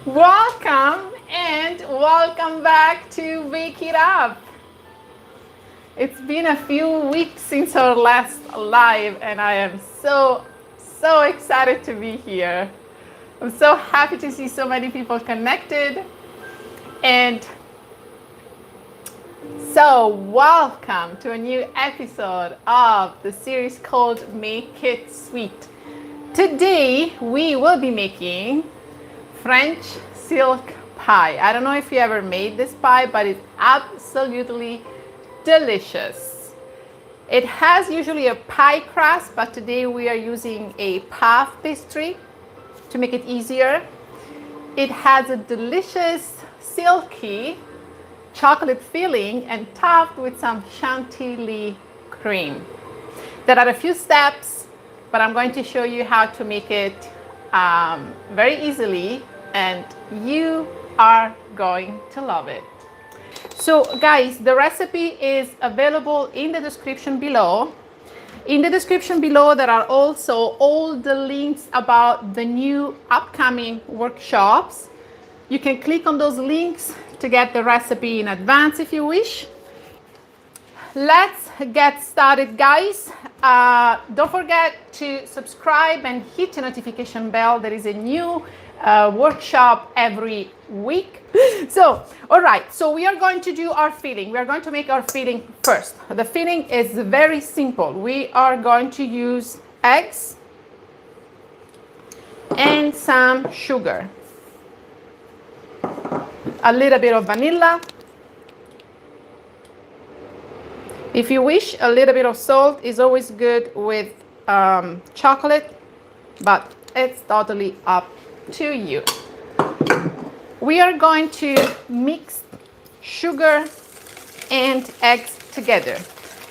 Welcome and welcome back to Wake It Up. It's been a few weeks since our last live, and I am so excited to be here. I'm so happy to see so many people connected. And so, welcome to a new episode of the series called Make It Sweet. Today, we will be making French silk pie. I don't know if you ever made this pie, but it's absolutely delicious. It has usually a pie crust, but today we are using a puff pastry to make it easier. It has a delicious silky chocolate filling and topped with some chantilly cream. There are a few steps, but I'm going to show you how to make it very easily, and you are going to love it. So guys, the recipe is available in the description below. In the description below, there are also all the links about the new upcoming workshops. You can click on those links to get the recipe in advance if you wish. Let's get started, guys. Don't forget to subscribe and hit the notification bell. There is a new workshop every week. So, all right, so we are going to do our filling. We are going to make our filling first. The filling is very simple. We are going to use eggs and some sugar, a little bit of vanilla. If you wish, a little bit of salt is always good with chocolate, but it's totally up to you. We are going to mix sugar and eggs together.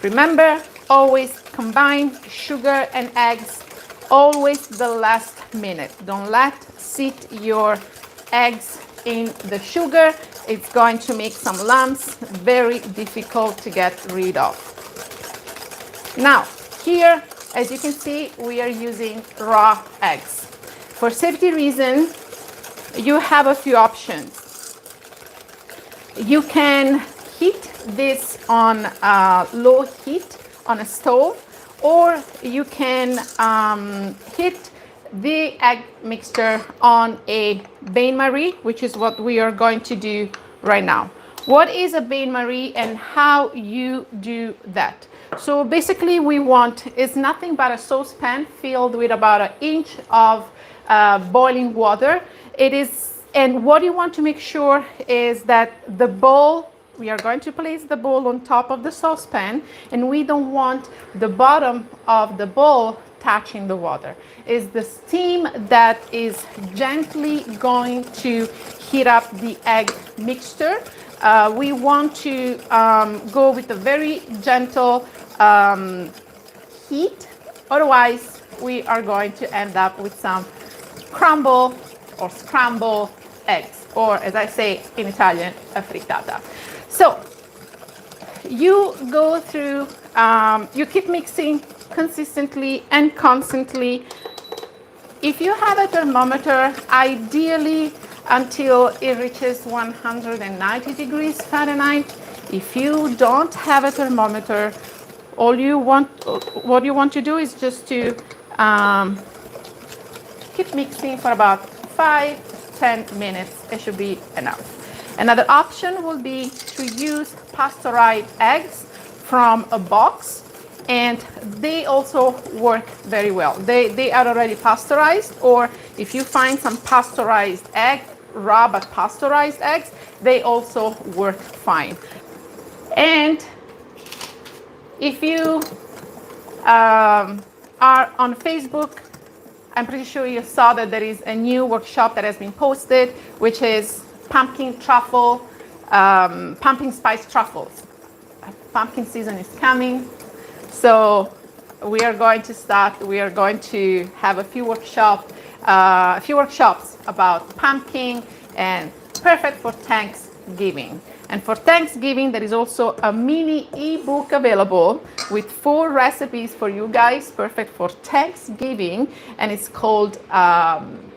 Remember, always combine sugar and eggs, always the last minute. Don't let sit your eggs in the sugar. It's going to make some lumps, very difficult to get rid of. Now, here, as you can see, we are using raw eggs. For safety reasons, you have a few options. You can heat this on low heat on a stove, or you can heat the egg mixture on a bain-marie, which is what we are going to do right now. What is a bain-marie and how you do that? So basically we want is nothing but a saucepan filled with about an inch of boiling water. And what you want to make sure is that the bowl, we are going to place the bowl on top of the saucepan, and we don't want the bottom of the bowl touching the water. It's the steam that is gently going to heat up the egg mixture. We want to go with a very gentle heat, otherwise we are going to end up with some crumble or scramble eggs, or as I say in Italian, a frittata. So you go through, you keep mixing consistently and constantly. If you have a thermometer, ideally until it reaches 190 degrees Fahrenheit. If you don't have a thermometer, what you want to do is just to keep mixing for about 5-10 minutes. It should be enough. Another option will be to use pasteurized eggs from a box, and they also work very well. They are already pasteurized, or if you find some pasteurized egg, raw but pasteurized eggs, they also work fine. And if you are on Facebook, I'm pretty sure you saw that there is a new workshop that has been posted, which is pumpkin spice truffles. Pumpkin season is coming, so we are going to have a few workshops about pumpkin, and perfect for Thanksgiving. And for Thanksgiving, there is also a mini ebook available with 4 recipes for you guys, perfect for Thanksgiving, and it's called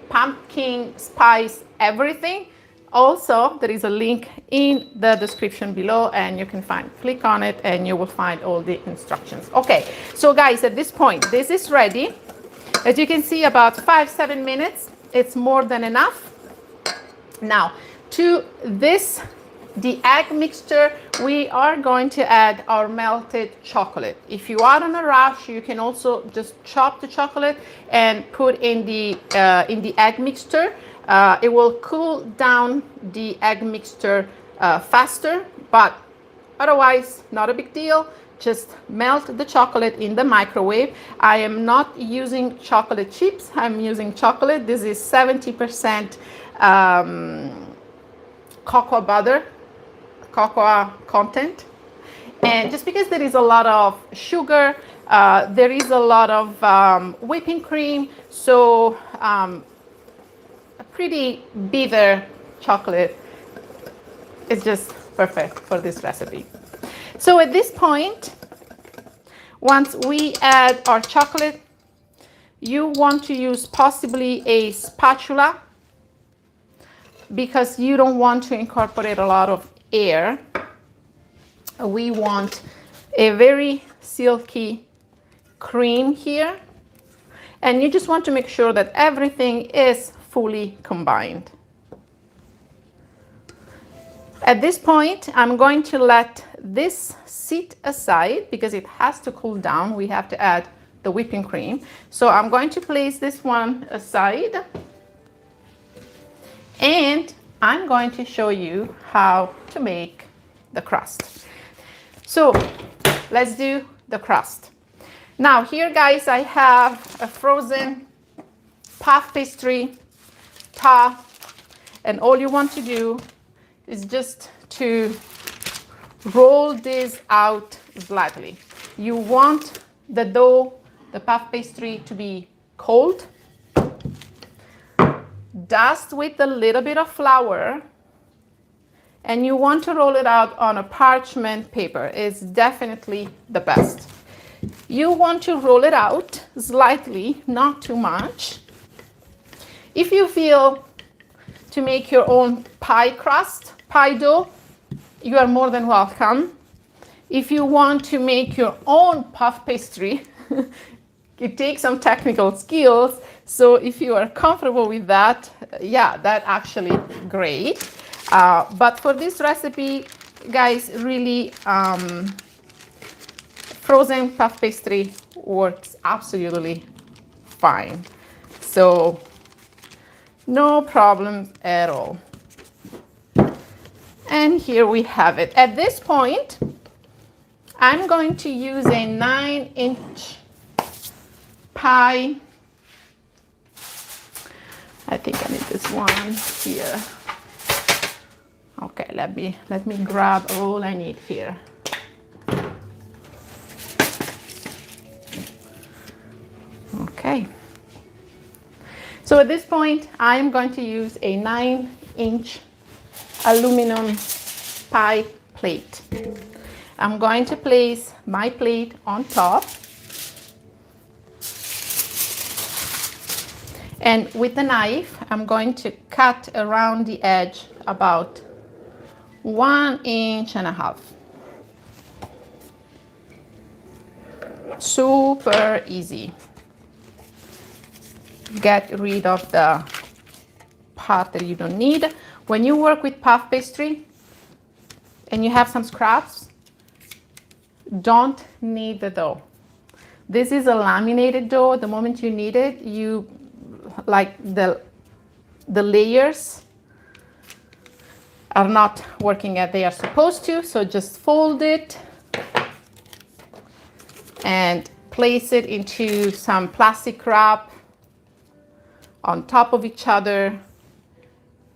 pumpkin spice everything. Also, there is a link in the description below and you can click on it and you will find all the instructions. Okay, so guys, at this point, this is ready. As you can see, about 5-7 minutes, it's more than enough. Now, to this, the egg mixture, we are going to add our melted chocolate. If you are in a rush, you can also just chop the chocolate and put in the egg mixture. It will cool down the egg mixture faster, but otherwise, not a big deal. Just melt the chocolate in the microwave. I am not using chocolate chips. I'm using chocolate. This is 70% cocoa content. And just because there is a lot of sugar, there is a lot of whipping cream, so a pretty bitter chocolate is just perfect for this recipe. So at this point, once we add our chocolate, you want to use possibly a spatula because you don't want to incorporate a lot of air. We want a very silky cream here, and you just want to make sure that everything is fully combined. At this point, I'm going to let this sit aside because it has to cool down. We have to add the whipping cream. So I'm going to place this one aside and I'm going to show you how to make the crust. So let's do the crust. Now here, guys, I have a frozen puff pastry tart, and all you want to do is just to roll this out slightly. You want the dough, the puff pastry, to be cold. Dust with a little bit of flour, and you want to roll it out on a parchment paper. It's definitely the best. You want to roll it out slightly, not too much. If you feel to make your own pie crust, pie dough, you are more than welcome. If you want to make your own puff pastry, it takes some technical skills. So if you are comfortable with that, yeah, that's actually great. But for this recipe, guys, really, frozen puff pastry works absolutely fine. So no problems at all. And here we have it. At this point, I'm going to use a 9-inch pie. I think I need this one here. Okay, let me grab all I need here. Okay. So at this point, I'm going to use a 9-inch aluminum pie plate. I'm going to place my plate on top, and with the knife I'm going to cut around the edge about 1.5 inches. Super easy. Get rid of the part that you don't need. When you work with puff pastry and you have some scraps, don't knead the dough. This is a laminated dough. The moment you knead it, you like the layers are not working as they are supposed to. So just fold it and place it into some plastic wrap on top of each other,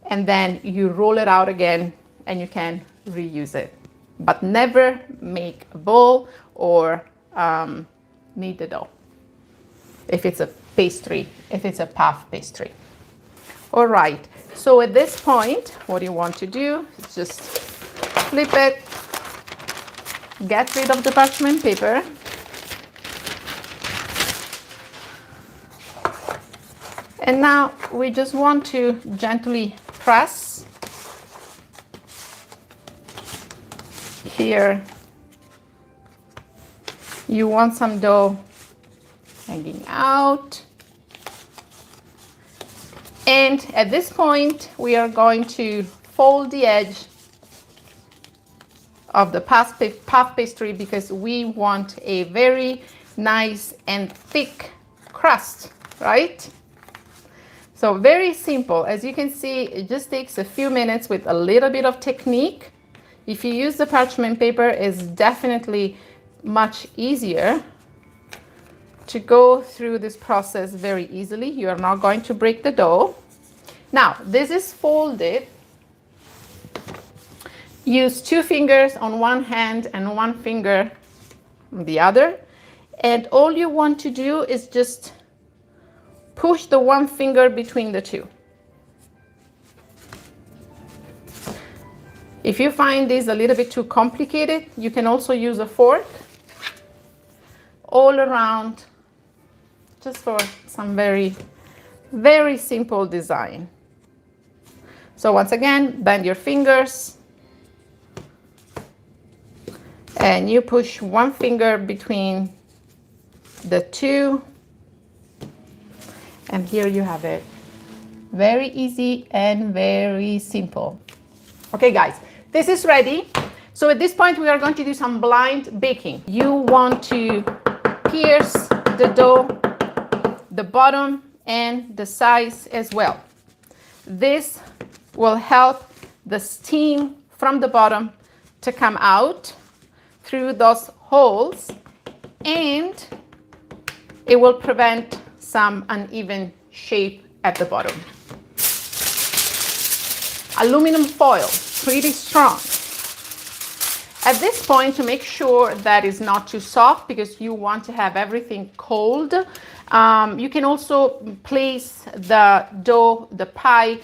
and then you roll it out again and you can reuse it. But never make a bowl or knead the dough if it's a pastry, if it's a puff pastry. All right, so at this point, what you want to do is just flip it, get rid of the parchment paper, And now we just want to gently press here. You want some dough hanging out. And at this point, we are going to fold the edge of the puff pastry because we want a very nice and thick crust, right? So very simple. As you can see, it just takes a few minutes with a little bit of technique. If you use the parchment paper, it's definitely much easier to go through this process very easily. You are not going to break the dough. Now, this is folded. Use 2 fingers on one hand and 1 finger on the other. And all you want to do is just push the 1 finger between the 2. If you find this a little bit too complicated, you can also use a fork all around, just for some very, very simple design. So once again, bend your fingers and you push 1 finger between the 2. And here you have it. Very easy and very simple. Okay, guys, this is ready. So at this point, we are going to do some blind baking. You want to pierce the dough, the bottom and the sides as well. This will help the steam from the bottom to come out through those holes, and it will prevent some uneven shape at the bottom. Aluminum foil, pretty strong. At this point, to make sure that it's not too soft, because you want to have everything cold, you can also place the dough, the pie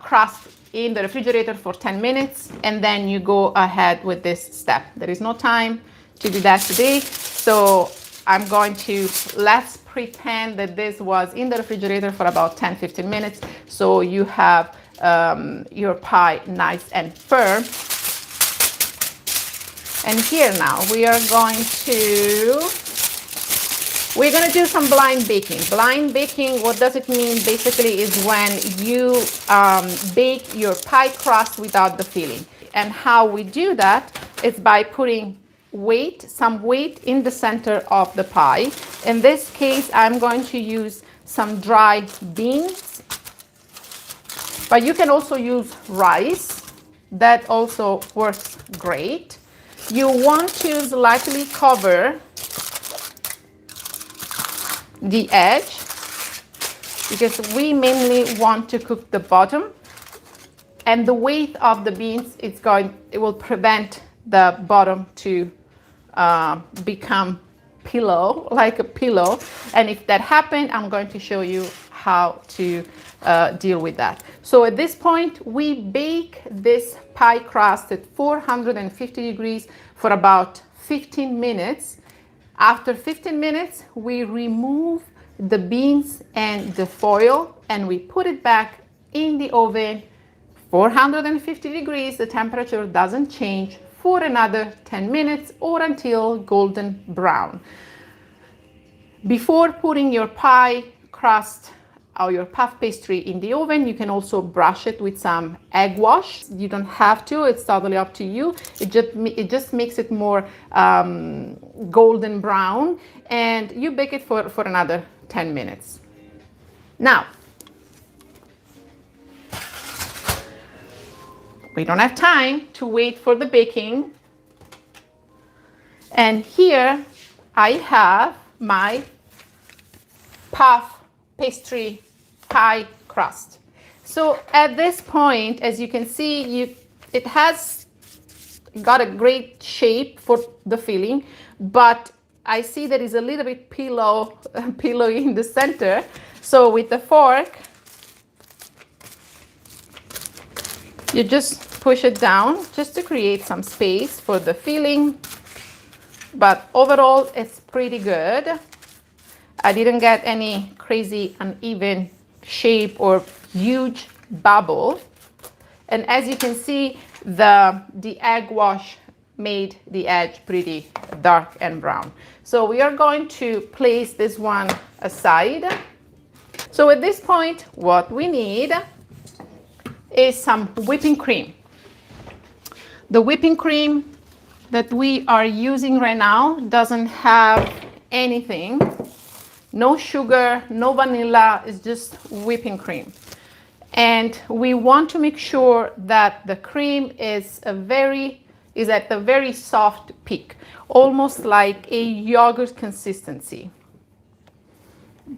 crust in the refrigerator for 10 minutes, and then you go ahead with this step. There is no time to do that today, so I'm going to, let's pretend that this was in the refrigerator for about 10-15 minutes, so you have your pie nice and firm. And here now we are going to do some blind baking. Blind baking, what does it mean? Basically is when you bake your pie crust without the filling. And how we do that is by putting some weight in the center of the pie. In this case, I'm going to use some dry beans, but you can also use rice. That also works great. You want to slightly cover the edge because we mainly want to cook the bottom, and the weight of the beans it will prevent the bottom to become like a pillow. And if that happened, I'm going to show you how to deal with that. So at this point, we bake this pie crust at 450 degrees for about 15 minutes. After 15 minutes, we remove the beans and the foil and we put it back in the oven, 450 degrees, the temperature doesn't change, for another 10 minutes or until golden brown. Before putting your pie crust or your puff pastry in the oven, you can also brush it with some egg wash. You don't have to, it's totally up to you. It just makes it more golden brown, and you bake it for another 10 minutes. Now, we don't have time to wait for the baking. And here I have my puff pastry pie crust. So at this point, as you can see, it has got a great shape for the filling, but I see there is a little bit pillowy in the center. So with the fork, you just push it down just to create some space for the filling. But overall, it's pretty good. I didn't get any crazy uneven shape or huge bubble. And as you can see, the egg wash made the edge pretty dark and brown. So we are going to place this one aside. So at this point, what we need is some whipping cream. The whipping cream that we are using right now doesn't have anything. No sugar, no vanilla, it's just whipping cream. And we want to make sure that the cream is at the very soft peak, almost like a yogurt consistency.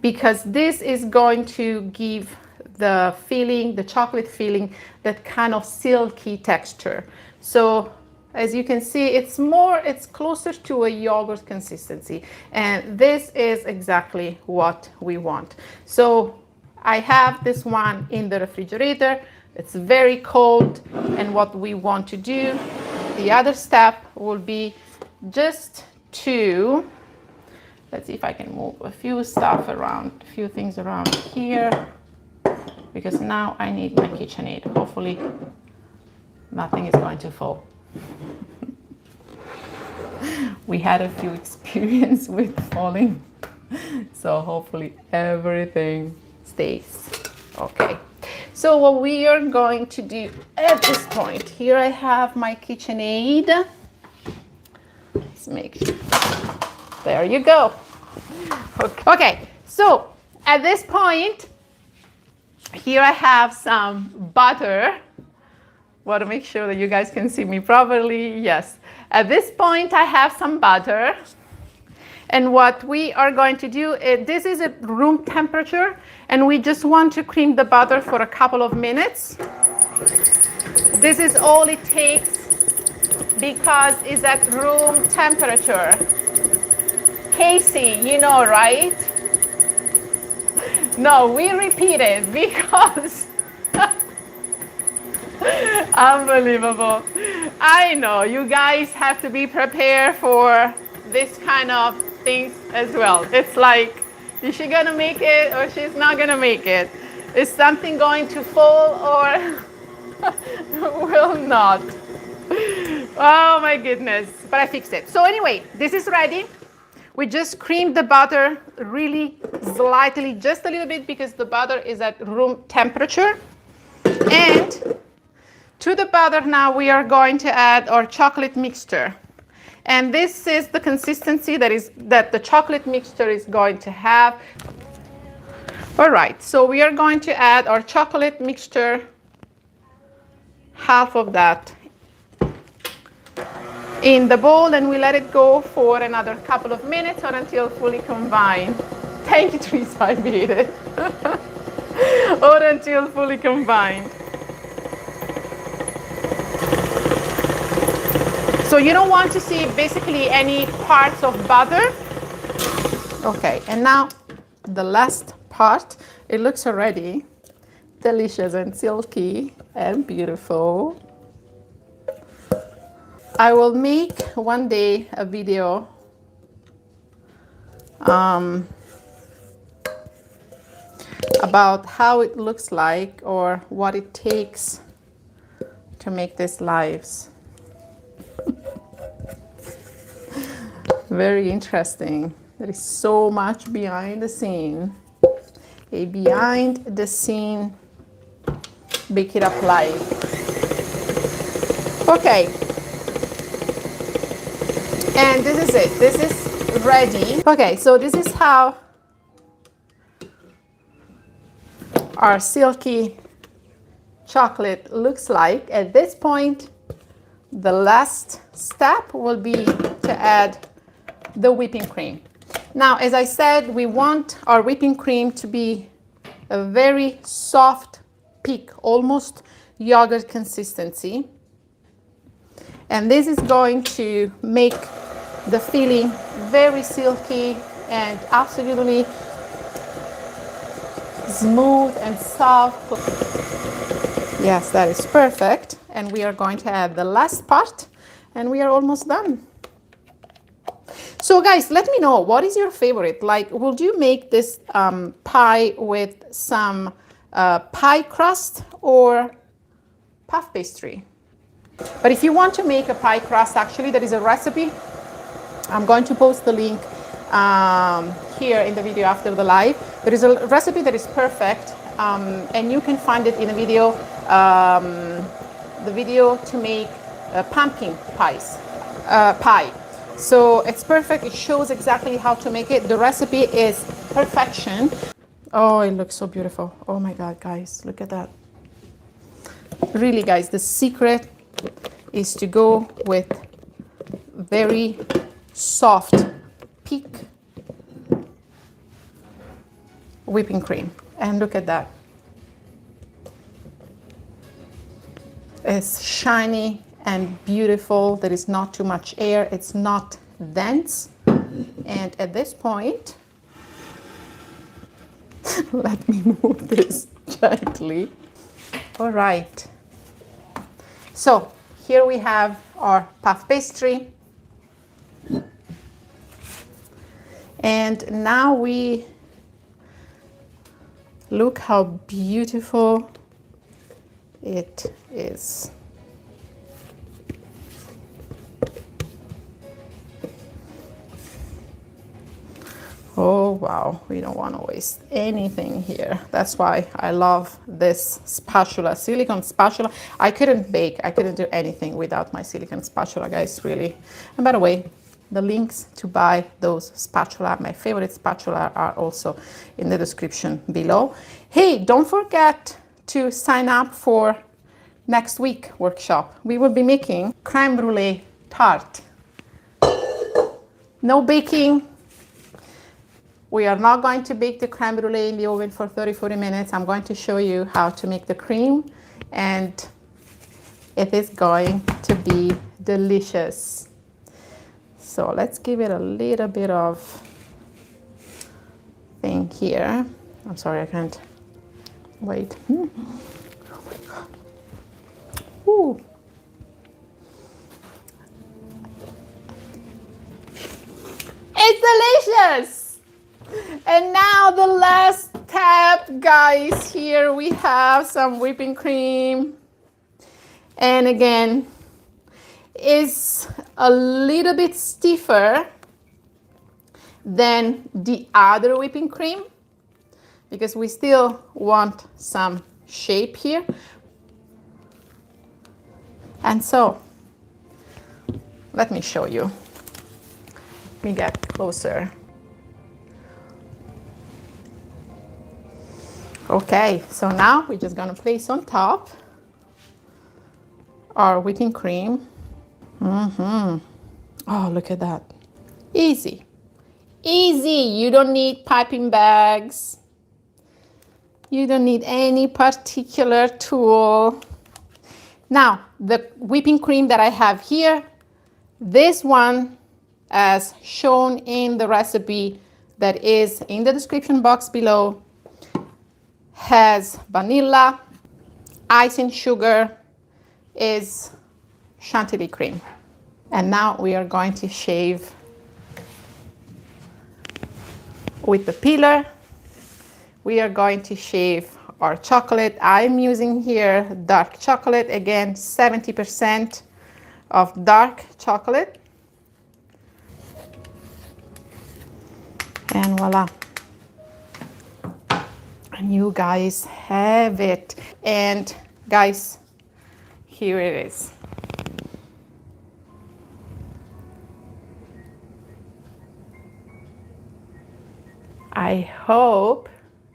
Because this is going to give the feeling, the chocolate feeling, that kind of silky texture. So as you can see, it's closer to a yogurt consistency. And this is exactly what we want. So I have this one in the refrigerator. It's very cold. And what we want to do, the other step will be just to, let's see if I can move a few things around here, because now I need my KitchenAid. Hopefully nothing is going to fall. We had a few experience with falling, so hopefully everything stays okay. So what we are going to do at this point, here I have my KitchenAid. Let's make sure. There you go. Okay, so at this point, here I have some butter. Want to make sure that you guys can see me properly. Yes. At this point, I have some butter. And what we are going to do is, this is at room temperature, and we just want to cream the butter for a couple of minutes. This is all it takes because it's at room temperature. Casey, you know, right? No, we repeat it because unbelievable. I know you guys have to be prepared for this kind of things as well. It's like, is she gonna make it or she's not gonna make it? Is something going to fall or will not? Oh my goodness, but I fixed it. So anyway, this is ready. We just creamed the butter really slightly, just a little bit, because the butter is at room temperature. And to the butter now we are going to add our chocolate mixture. And this is the consistency that the chocolate mixture is going to have. All right, so we are going to add our chocolate mixture, half of that, in the bowl, and we let it go for another couple of minutes or until fully combined. Thank you, Teresa, I made it. Or until fully combined. So you don't want to see basically any parts of butter. Okay, and now the last part. It looks already delicious and silky and beautiful. I will make one day a video about how it looks like or what it takes to make these lives. Very interesting. There is so much behind the scene. A behind the scene Bake It Up Live. Okay. And this is it. This is ready. Okay, so this is how our silky chocolate looks like. At this point, the last step will be to add the whipping cream. Now, as I said, we want our whipping cream to be a very soft peak, almost yogurt consistency. And this is going to make the filling very silky and absolutely smooth and soft. Yes, that is perfect. And we are going to add the last part, and we are almost done. So So guys, let me know, what is your favorite? Like, would you make this pie with some pie crust or puff pastry? But if you want to make a pie crust, actually, there is a recipe. I'm going to post the link here in the video after the live. There is a recipe that is perfect, and you can find it in a video, the video to make pumpkin pie. So it's perfect. It shows exactly how to make it. The recipe is perfection. Oh, it looks so beautiful. Oh my God, guys, look at that. Really, guys, the secret is to go with very soft peak whipping cream. And look at that. It's shiny and beautiful. There is not too much air. It's not dense. And at this point, let me move this gently. All right. So here we have our puff pastry. And now we look how beautiful it is. Oh wow, we don't want to waste anything here. That's why I love this spatula, silicone spatula. I couldn't bake, I couldn't do anything without my silicone spatula, guys, really. And by the way, the links to buy those spatula, my favorite spatula, are also in the description below. Hey, don't forget to sign up for next week workshop. We will be making creme brulee tart. No baking. We are not going to bake the creme brulee in the oven for 30-40 minutes. I'm going to show you how to make the cream, and it is going to be delicious. So let's give it a little bit of thing here. I'm sorry, I can't wait. Oh my God. Ooh. It's delicious. And now the last step, guys. Here we have some whipping cream. And again, it's a little bit stiffer than the other whipping cream because we still want some shape here. And so, let me show you. Let me get closer. Okay, so now we're just gonna place on top our whipping cream. Oh, look at that. Easy. Easy. You don't need piping bags. You don't need any particular tool. Now, the whipping cream that I have here, this one, as shown in the recipe that is in the description box below, has vanilla, icing sugar, is chantilly cream. And now we are going to shave with the peeler. We are going to shave our chocolate. I'm using here dark chocolate, again 70% of dark chocolate. And voila. And you guys have it. And guys, here it is. I hope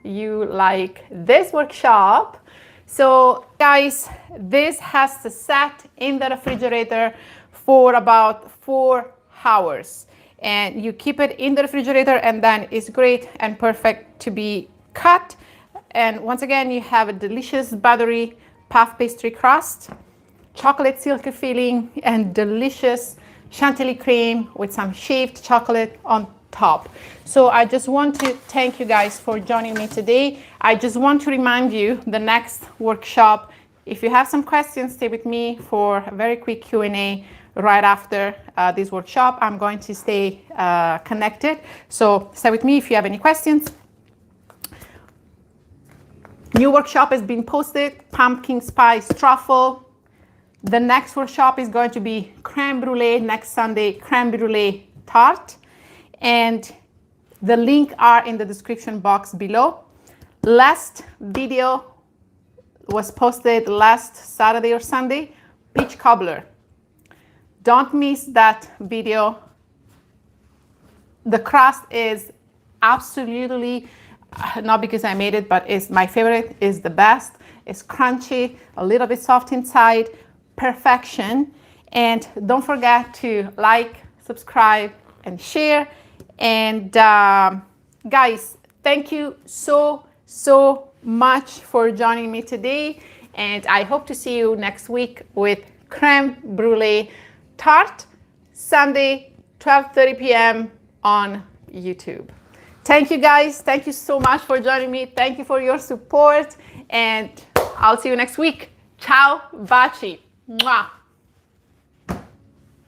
you like this workshop. So guys, this has to set in the refrigerator for about 4 hours. And you keep it in the refrigerator, and then it's great and perfect to be cut. And once again, you have a delicious buttery puff pastry crust, chocolate silky filling, and delicious chantilly cream with some shaved chocolate on top. So I just want to thank you guys for joining me today. I just want to remind you the next workshop. If you have some questions, stay with me for a very quick Q&A right after this workshop. I'm going to stay connected. So stay with me if you have any questions. New workshop has been posted, pumpkin spice truffle. The next workshop is going to be creme brulee next Sunday, creme brulee tart. And the link are in the description box below. Last video was posted last Saturday or Sunday, peach cobbler. Don't miss that video. The crust is absolutely, not because I made it, but it's my favorite, is the best. It's crunchy, a little bit soft inside, perfection. And don't forget to like, subscribe, and share. And guys, thank you so much for joining me today. And I hope to see you next week with creme brulee tart, Sunday, 12:30 p.m. on YouTube. Thank you guys. Thank you so much for joining me. Thank you for your support. And I'll see you next week. Ciao, baci. Mwah.